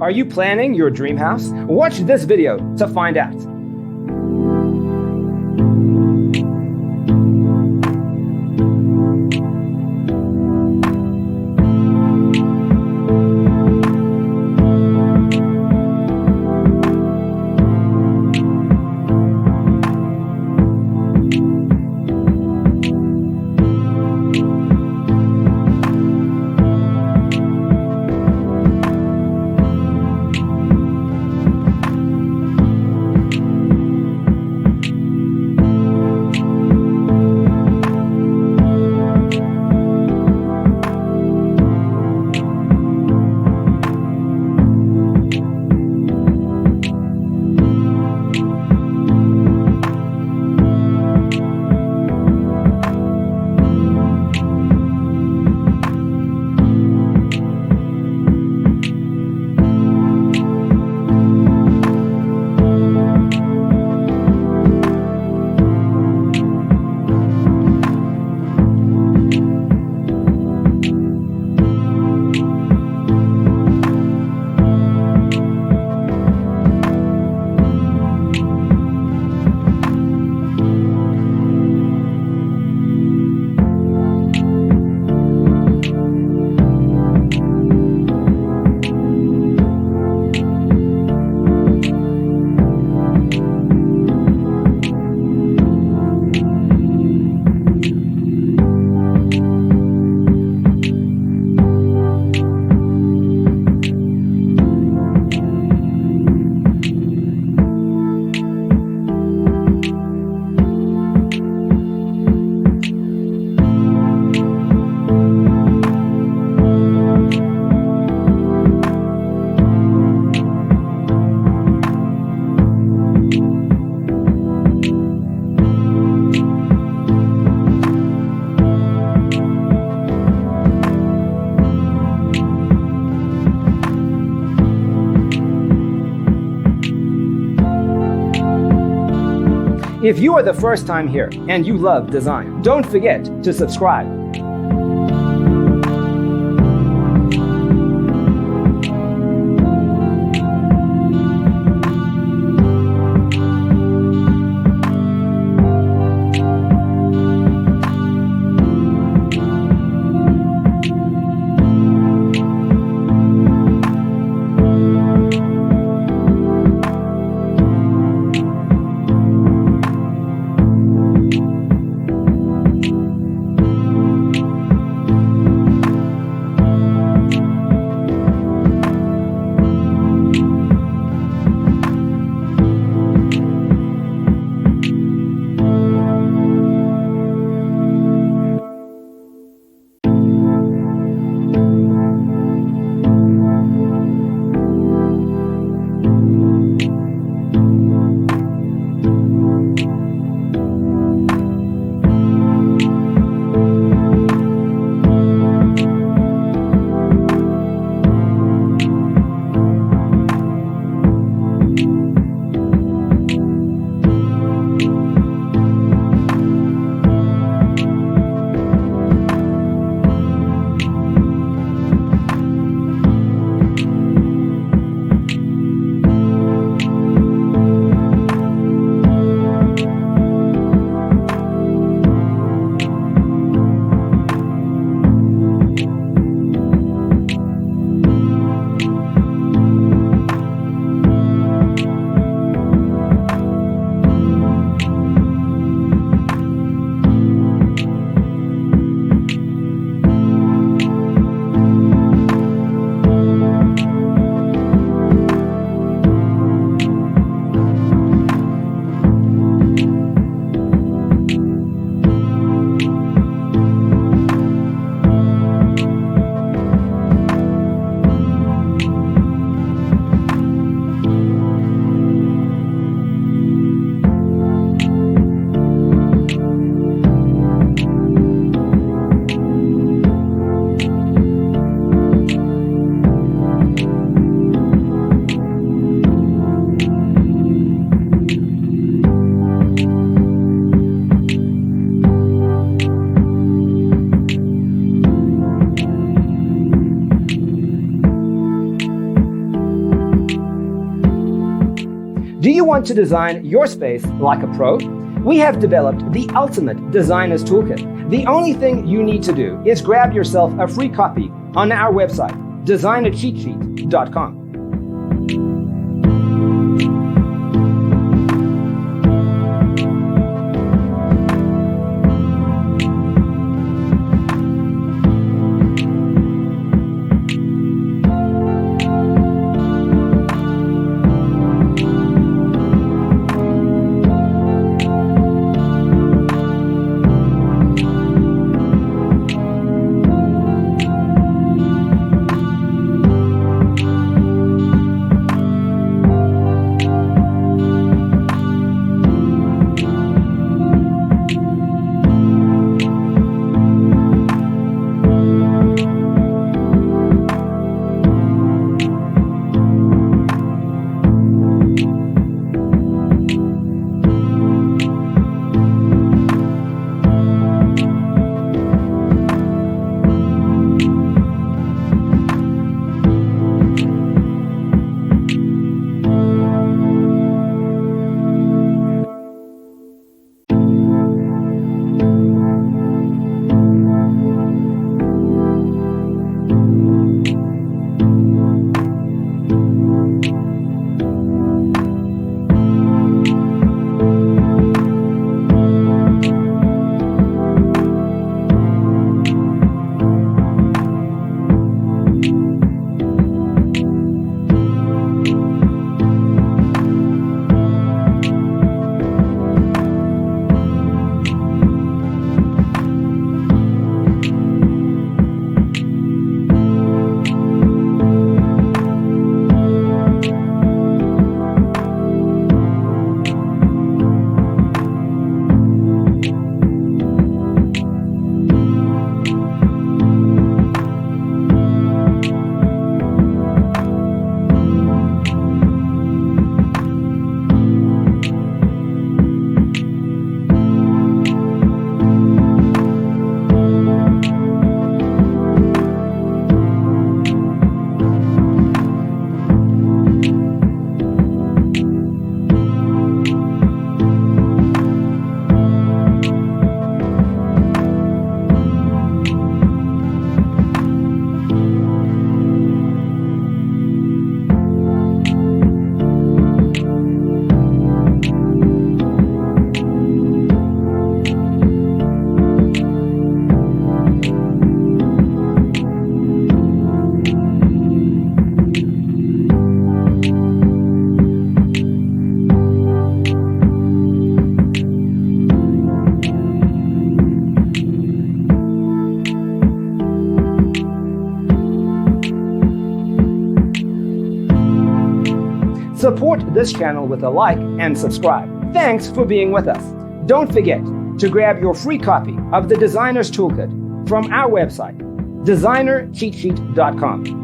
Are you planning your dream house? Watch this video to find out. If you are the first time here and you love design, don't forget to subscribe. Do you want to design your space like a pro? We have developed the ultimate designer's toolkit. The only thing you need to do is grab yourself a free copy on our website, designercheatsheet.com. Support this channel with a like and subscribe. Thanks for being with us. Don't forget to grab your free copy of the Designer's Toolkit from our website, designercheatsheet.com.